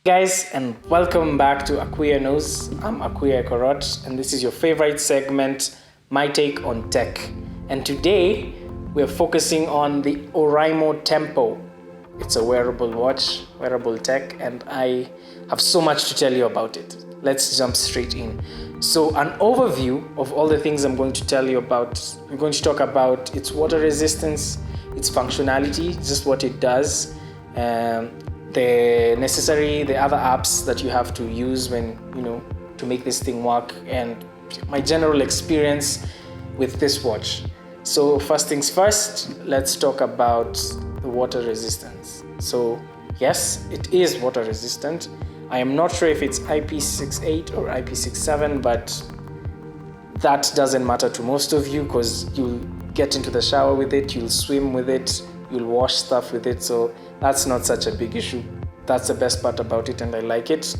Guys, and welcome back to Akuya Knows. I'm Akuya Korot, and this is your favorite segment, My Take on Tech. And today we're focusing on the Oraimo Tempo. It's a wearable watch, wearable tech, and I have so much to tell you about it. Let's jump straight in. So, an overview of all the things I'm going to tell you about. I'm going to talk about its water resistance, its functionality, just what it does, the other apps that you have to use when, to make this thing work, and my general experience with this watch. So first things first, let's talk about the water resistance. So yes, it is water resistant. I am not sure if it's IP68 or IP67, but that doesn't matter to most of you because you'll get into the shower with it, you'll swim with it, you'll wash stuff with it, so that's not such a big issue. That's the best part about it, and I like it.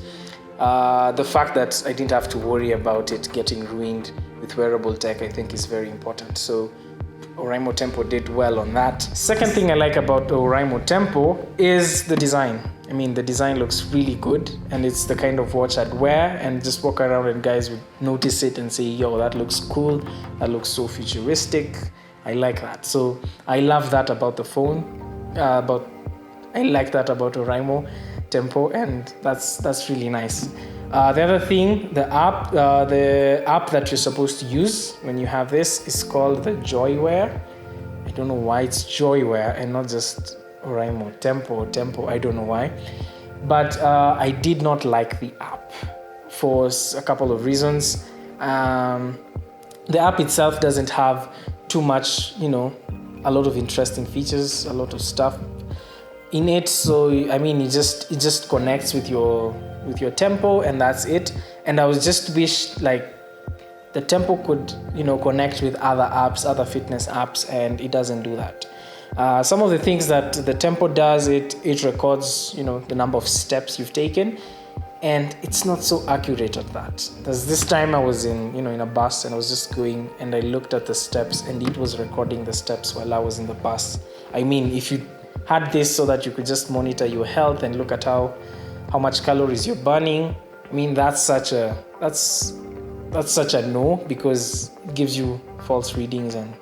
The fact that I didn't have to worry about it getting ruined with wearable tech, I think, is very important. So Oraimo Tempo did well on that. Second thing I like about Oraimo Tempo is the design. I mean, the design looks really good, and it's the kind of watch I'd wear and just walk around and guys would notice it and say, yo, that looks cool, that looks so futuristic. I like that. So I love that about the phone, I like that about Oraimo Tempo, and that's really nice. The other thing, the app that you're supposed to use when you have this is called the Joywear. I don't know why it's Joywear and not just Oraimo Tempo. I don't know why, but I did not like the app for a couple of reasons. The app itself doesn't have too much, a lot of interesting features, a lot of stuff in it. So I mean, it just connects with your tempo, and that's it. And I was just wish like the tempo could connect with other apps, other fitness apps, and it doesn't do that. Some of the things that the tempo does, it records the number of steps you've taken, and it's not so accurate at that. There's this time I was in a bus, and I was just going, and I looked at the steps, and it was recording the steps while I was in the bus. I mean, if you had this so that you could just monitor your health and look at how much calories you're burning, I mean, that's such a no, because it gives you false readings, and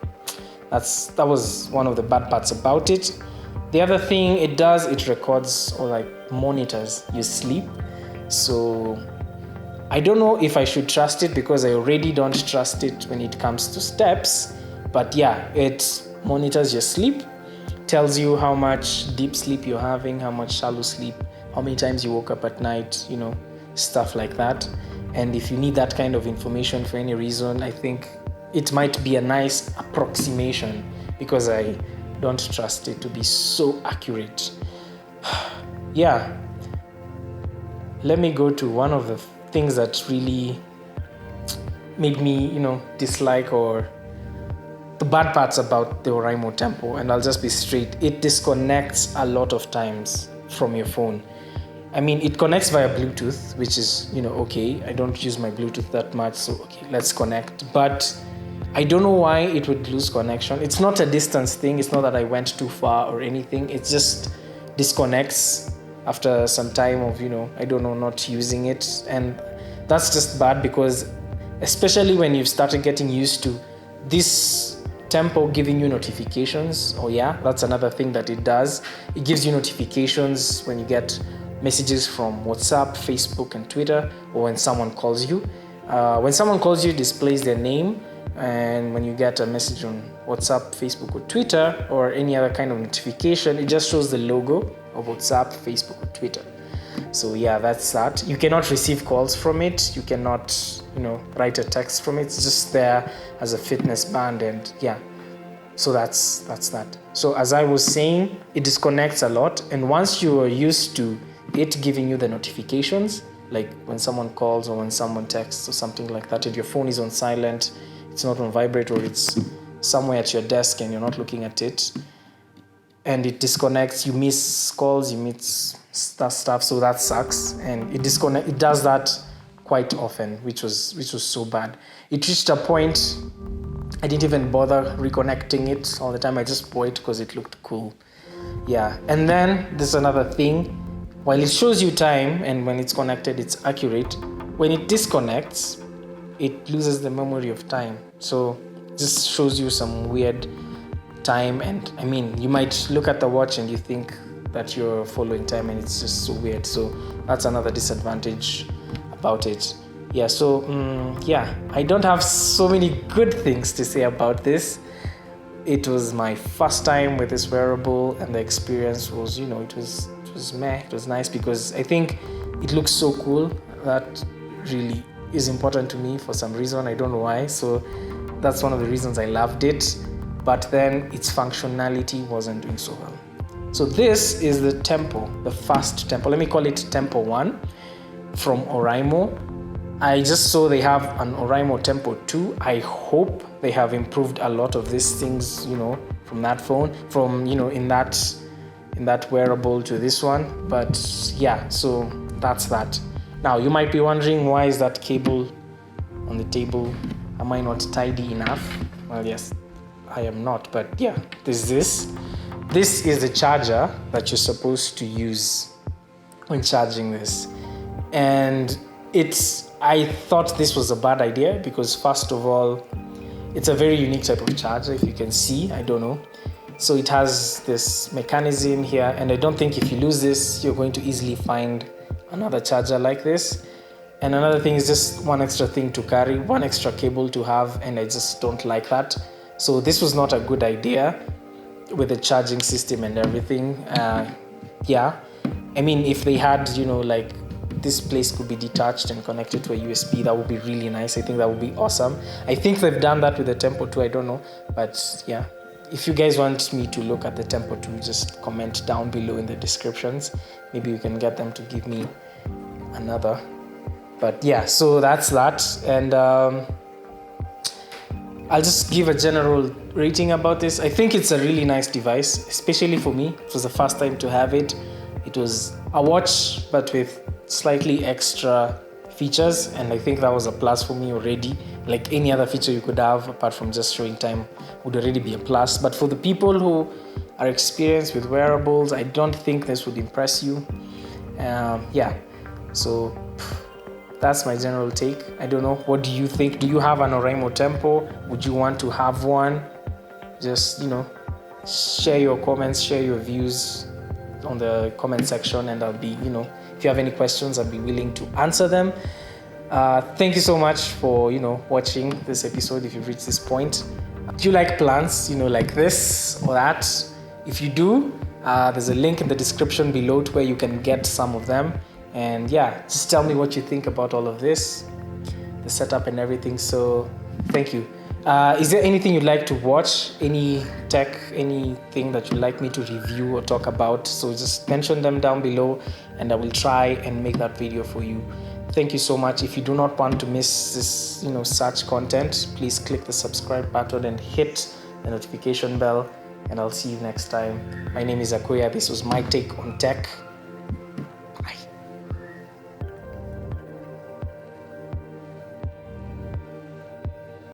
that was one of the bad parts about it. The other thing it does, it records or like monitors your sleep. So I don't know if I should trust it, because I already don't trust it when it comes to steps. But yeah, it monitors your sleep, tells you how much deep sleep you're having, how much shallow sleep, how many times you woke up at night, stuff like that. And if you need that kind of information for any reason, I think it might be a nice approximation, because I don't trust it to be so accurate. Yeah. Let me go to one of the things that really made me, dislike, or the bad parts about the Oraimo Tempo, and I'll just be straight. It disconnects a lot of times from your phone. I mean, it connects via Bluetooth, which is, okay. I don't use my Bluetooth that much, so okay, let's connect. But I don't know why it would lose connection. It's not a distance thing. It's not that I went too far or anything. It just disconnects after some time of, not using it. And that's just bad, because especially when you've started getting used to this Tempo giving you notifications. Oh yeah, that's another thing that it does. It gives you notifications when you get messages from WhatsApp, Facebook, and Twitter, or when someone calls you. When someone calls you, it displays their name, and when you get a message on WhatsApp, Facebook, or Twitter, or any other kind of notification, it just shows the logo of WhatsApp, Facebook, or Twitter. So yeah, that's that. You cannot receive calls from it. You cannot, write a text from it. It's just there as a fitness band, and yeah. So that's that. So as I was saying, it disconnects a lot, and once you are used to it giving you the notifications, like when someone calls or when someone texts or something like that, and your phone is on silent, it's not on vibrate, or it's somewhere at your desk and you're not looking at it, and it disconnects, you miss calls, you miss stuff, so that sucks. And it does that quite often, which was so bad. It reached a point I didn't even bother reconnecting it all the time. I just bought it because it looked cool. Yeah, and then there's another thing. while it shows you time and when it's connected it's accurate, when it disconnects it loses the memory of time. So this shows you some weird time, and I mean you might look at the watch and you think that you're following time and it's just so weird. So that's another disadvantage about it. Yeah, so I don't have so many good things to say about this. It was my first time with this wearable, and the experience was, it was meh. It was nice because I think it looks so cool. That really is important to me for some reason. I don't know why. So that's one of the reasons I loved it. But then its functionality wasn't doing so well. So this is the Tempo, the fast Tempo. Let me call it Tempo 1 from Oraimo. I just saw they have an Oraimo Tempo 2. I hope they have improved a lot of these things, from that phone, from, in that wearable to this one. But yeah, so that's that. Now, you might be wondering, why is that cable on the table? Am I not tidy enough? Well, yes, I am not, but yeah, there's this. This is the charger that you're supposed to use when charging this. And I thought this was a bad idea because, first of all, it's a very unique type of charger, if you can see, I don't know. So it has this mechanism here, and I don't think if you lose this, you're going to easily find another charger like this. And another thing is just one extra thing to carry, one extra cable to have, and I just don't like that. So this was not a good idea with the charging system and everything. I mean, if they had, this place could be detached and connected to a USB, that would be really nice. I think that would be awesome. I think they've done that with the Tempo 2, I don't know. But yeah, if you guys want me to look at the Tempo 2, just comment down below in the descriptions. Maybe you can get them to give me another. But yeah, so that's that. And I'll just give a general rating about this. I think it's a really nice device, especially for me. It was the first time to have it. It was a watch, but with slightly extra features, and I think that was a plus for me already. Like any other feature you could have apart from just showing time would already be a plus. But for the people who are experienced with wearables, I don't think this would impress you. So that's my general take. I don't know, what do you think? Do you have an Oraimo Tempo? Would you want to have one? Just share your comments, share your views on the comment section, and I'll be, if you have any questions, I'll be willing to answer them. Thank you so much for, watching this episode. If you've reached this point, do you like plants, like this or that? If you do, there's a link in the description below to where you can get some of them. And yeah, just tell me what you think about all of this, the setup and everything. So thank you. Is there anything you'd like to watch? Any tech, anything that you'd like me to review or talk about? So just mention them down below and I will try and make that video for you. Thank you so much. If you do not want to miss this, such content, please click the subscribe button and hit the notification bell, and I'll see you next time. My name is Akoya. This was my take on tech.